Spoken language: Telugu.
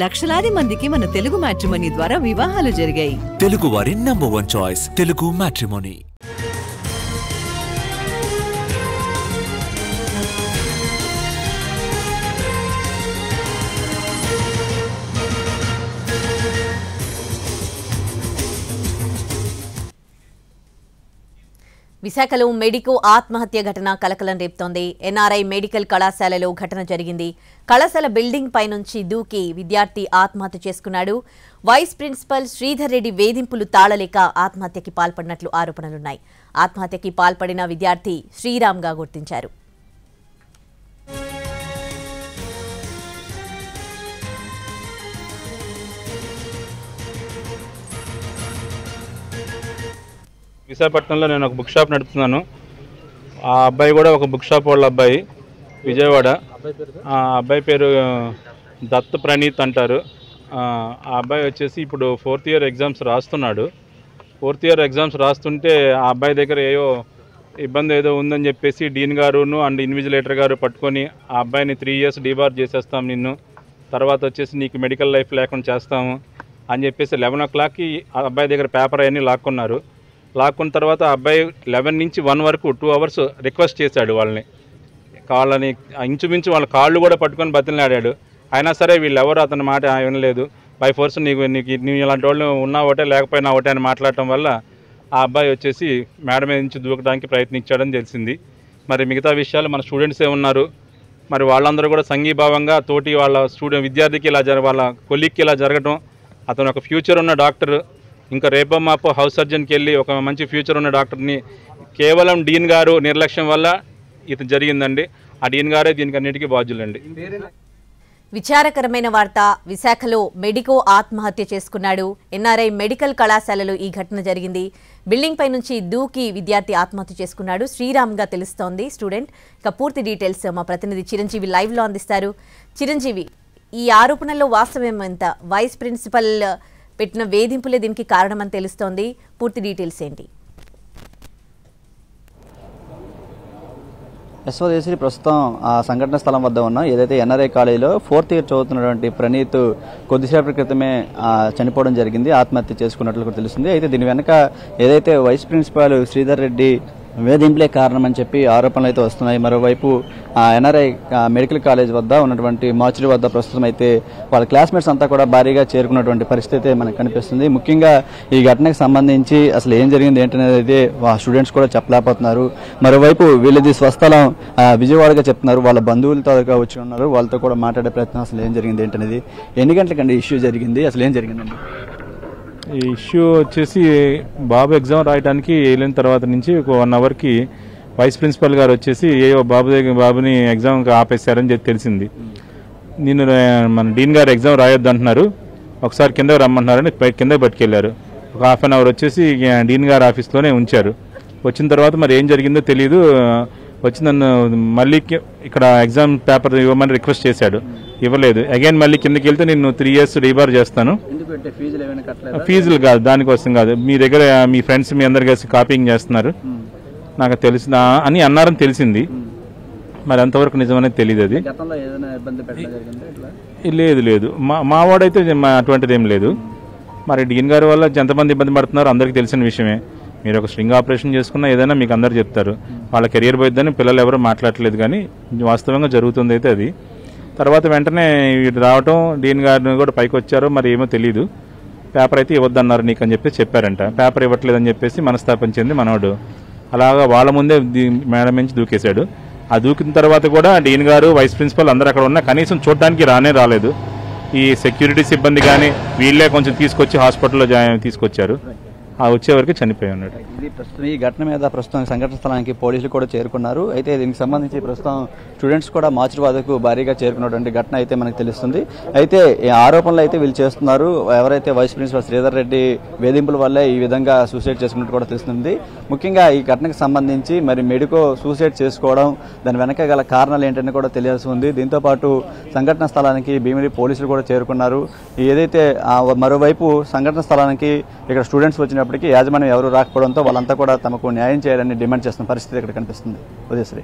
లక్షలాది మందికి మన తెలుగు మ్యాట్రిమోనీ ద్వారా వివాహాలు జరిగాయి. తెలుగు వారి నంబర్ 1 చాయిస్ తెలుగు మ్యాట్రిమోనీ. విశాఖలో మెడికో ఆత్మహత్య ఘటన కలకలం రేపుతోంది. ఎన్ఆర్ఐ మెడికల్ కళాశాలలో ఘటన జరిగింది. కళాశాల బిల్డింగ్ పై నుంచి దూకి విద్యార్థి ఆత్మహత్య చేసుకున్నాడు. వైస్ ప్రిన్సిపల్ శ్రీధర్ రెడ్డి వేధింపులు తాళలేక ఆత్మహత్యకి పాల్పడినట్లు ఆరోపణలున్నాయి. ఆత్మహత్యకి పాల్పడిన విద్యార్థి శ్రీరామ్గా గుర్తించారు. విశాఖపట్నంలో నేను ఒక బుక్ షాప్ నడుపుతున్నాను. ఆ అబ్బాయి కూడా ఒక బుక్ షాప్ వాళ్ళ అబ్బాయి, విజయవాడ. ఆ అబ్బాయి పేరు దత్ ప్రణీత్ అంటారు. ఆ అబ్బాయి వచ్చేసి ఇప్పుడు 4th ఇయర్ ఎగ్జామ్స్ రాస్తున్నాడు. 4th ఇయర్ ఎగ్జామ్స్ రాస్తుంటే ఆ అబ్బాయి దగ్గర ఇబ్బంది ఏదో ఉందని చెప్పేసి డీన్ గారును అండ్ ఇన్విజిలేటర్ గారు పట్టుకొని ఆ అబ్బాయిని 3 years డీబార్ చేసేస్తాం నిన్ను, తర్వాత వచ్చేసి నీకు మెడికల్ లైఫ్ లేకుండా చేస్తాము అని చెప్పేసి 11 o'clockకి ఆ అబ్బాయి దగ్గర పేపర్ అవన్నీ లాక్కున్నారు. లాక్కున్న తర్వాత ఆ అబ్బాయి 11 నుంచి 1 వరకు 2 hours రిక్వెస్ట్ చేశాడు వాళ్ళని ఇంచుమించు వాళ్ళ కాళ్ళు కూడా పట్టుకొని బతిలాడాడు. అయినా సరే వీళ్ళెవరు అతని మాట వినలేదు. బై ఫోర్స్ నీకు ఇలాంటి వాళ్ళు ఉన్నా ఒకటే లేకపోయినా ఒకటే అని మాట్లాడటం వల్ల ఆ అబ్బాయి వచ్చేసి మేడ మీద నుంచి దూకడానికి ప్రయత్నించాడని తెలిసింది. మరి మిగతా విషయాలు మన స్టూడెంట్సే ఉన్నారు. మరి వాళ్ళందరూ కూడా సంఘీభావంగా తోటి వాళ్ళ విద్యార్థికి ఇలా వాళ్ళ కొలీగ్కి ఇలా జరగడం, అతను ఒక ఫ్యూచర్ ఉన్న డాక్టర్, ఇంకా రేపో మాపో హౌస్ సర్జన్కి వెళ్ళి ఒక మంచి ఫ్యూచర్ ఉన్న డాక్టర్ని కేవలం డీన్ గారు నిర్లక్ష్యం వల్ల ఇది జరిగిందండి. ఆ డీన్ గారే దీనికి అన్నిటికీ బాధ్యులండి. విచారకరమైన వార్త. విశాఖలో మెడికో ఆత్మహత్య చేసుకున్నాడు. ఎన్ఆర్ఐ మెడికల్ కళాశాలలో ఈ ఘటన జరిగింది. బిల్డింగ్ పై నుంచి దూకి విద్యార్థి ఆత్మహత్య చేసుకున్నాడు. శ్రీరామ్గా తెలుస్తోంది స్టూడెంట్. ఇక పూర్తి డీటెయిల్స్ మా ప్రతినిధి చిరంజీవి లైవ్లో అందిస్తారు. చిరంజీవి, ఈ ఆరోపణల్లో వాస్తవం ఎంత? వైస్ ప్రిన్సిపల్ పెట్టిన వేధింపులే దీనికి కారణమని తెలుస్తోంది. పూర్తి డీటెయిల్స్ ఏంటి? యశ్వదేశ్వరి ప్రస్తుతం ఆ సంఘటన స్థలం వద్ద ఉన్నాం. ఏదైతే ఎన్ఆర్ఐ కాలేజీలో 4th ఇయర్ చదువుతున్నటువంటి ప్రణీత్ కొద్దిసేపటి క్రితమే చనిపోవడం జరిగింది, ఆత్మహత్య చేసుకున్నట్లు కూడా తెలుస్తుంది. అయితే దీని వెనక ఏదైతే వైస్ ప్రిన్సిపాల్ శ్రీధర్ రెడ్డి వేధింపులే కారణమని చెప్పి ఆరోపణలు అయితే వస్తున్నాయి. మరోవైపు ఎన్ఆర్ఐ మెడికల్ కాలేజ్ వద్ద ఉన్నటువంటి మార్చురీ వద్ద ప్రస్తుతం అయితే వాళ్ళ క్లాస్మేట్స్ అంతా కూడా భారీగా చేరుకున్నటువంటి పరిస్థితి మనకు కనిపిస్తుంది. ముఖ్యంగా ఈ ఘటనకు సంబంధించి అసలు ఏం జరిగింది ఏంటనేది స్టూడెంట్స్ కూడా చెప్పలేకపోతున్నారు. మరోవైపు వీళ్ళది స్వస్థలం విజయవాడగా చెప్తున్నారు. వాళ్ళ బంధువులతో వచ్చి ఉన్నారు, వాళ్ళతో కూడా మాట్లాడే ప్రయత్నం అసలు ఏం జరిగింది ఏంటనేది. ఎన్ని గంటలకండి ఇష్యూ జరిగింది, అసలు ఏం జరిగిందండి? ఈ ఇష్యూ వచ్చేసి బాబు ఎగ్జామ్ రాయడానికి వెళ్ళిన తర్వాత నుంచి ఒక 1 hourకి వైస్ ప్రిన్సిపల్ గారు వచ్చేసి బాబుని ఎగ్జామ్ ఆపేశారని చెప్పి తెలిసింది. నేను మన డీన్ గారు ఎగ్జామ్ రాయొద్దు అంటున్నారు, ఒకసారి కిందకి రమ్మంటున్నారని కిందకి పట్టుకెళ్లారు. ఒక 1/2 hour వచ్చేసి డీన్ గారు ఆఫీస్లోనే ఉంచారు. వచ్చిన తర్వాత మరి ఏం జరిగిందో తెలియదు. వచ్చి నన్ను మళ్ళీ ఇక్కడ ఎగ్జామ్ పేపర్ ఇవ్వమని రిక్వెస్ట్ చేశాడు, ఇవ్వలేదు. అగైన్ మళ్ళీ కిందకి వెళ్తే నేను 3 years డీబార్ చేస్తాను. ఫీజులు కాదు, దానికోసం కాదు, మీ దగ్గర మీ ఫ్రెండ్స్ మీ అందరు కలిసి కాపీయింగ్ చేస్తున్నారు నాకు తెలిసిన అని అన్నారని తెలిసింది. మరి అంతవరకు నిజమనేది తెలియదు. అది లేదు మా వాడైతే అటువంటిది ఏం లేదు. మరి డీన్ గారి వల్ల ఎంతమంది ఇబ్బంది పడుతున్నారు అందరికీ తెలిసిన విషయమే. మీరు ఒక స్ట్రింగ్ ఆపరేషన్ చేసుకున్నా ఏదైనా మీకు అందరు చెప్తారు. వాళ్ళ కెరియర్ పోయిద్దని పిల్లలు ఎవరు మాట్లాడలేదు, కానీ వాస్తవంగా జరుగుతుంది అయితే అది. తర్వాత వెంటనే వీడు రావటం, డీన్ గారిని కూడా పైకి వచ్చారో మరి ఏమో తెలియదు. పేపర్ అయితే ఇవ్వద్దన్నారు నీకు అని చెప్పి చెప్పారంట. పేపర్ ఇవ్వట్లేదని చెప్పేసి మనస్తాపం చెంది మనోడు అలాగా వాళ్ళ ముందే మేడం నుంచి దూకేశాడు. ఆ దూకిన తర్వాత కూడా డీన్ గారు వైస్ ప్రిన్సిపల్ అందరూ అక్కడ ఉన్నా కనీసం చూడడానికి రాలేదు. ఈ సెక్యూరిటీ సిబ్బంది కానీ వీళ్ళే కొంచెం తీసుకొచ్చి హాస్పిటల్లో తీసుకొచ్చారు. వచ్చేవరకు చనిపోయి ఉన్నాడు. ఇది ప్రస్తుతం ఈ ఘటన మీద ప్రస్తుతం సంఘటన స్థలానికి పోలీసులు కూడా చేరుకున్నారు. అయితే దీనికి సంబంధించి ప్రస్తుతం స్టూడెంట్స్ కూడా మార్చురీ వద్దకు భారీగా చేరుకున్నటువంటి ఘటన అయితే మనకు తెలుస్తుంది. అయితే ఈ ఆరోపణలు అయితే వీళ్ళు చేస్తున్నారు. ఎవరైతే వైస్ ప్రిన్సిపల్ శ్రీధర్ రెడ్డి వేధింపుల వల్లే ఈ విధంగా సూసైడ్ చేసుకున్నట్టు కూడా తెలుస్తుంది. ముఖ్యంగా ఈ ఘటనకు సంబంధించి మరి మెడికో సూసైడ్ చేసుకోవడం, దాని వెనక గల కారణాలు ఏంటని కూడా తెలియాల్సి ఉంది. దీంతోపాటు సంఘటన స్థలానికి భీమిలి పోలీసులు కూడా చేరుకున్నారు. ఏదైతే మరోవైపు సంఘటన స్థలానికి ఇక్కడ స్టూడెంట్స్ వచ్చినప్పటికీ యాజమాన్యం ఎవరు రాకపోవడంతో వాళ్ళంతా కూడా తమకు న్యాయం చేయాలని డిమాండ్ చేస్తున్న పరిస్థితి ఇక్కడ కనిపిస్తుంది. ఉదయశ్రీ.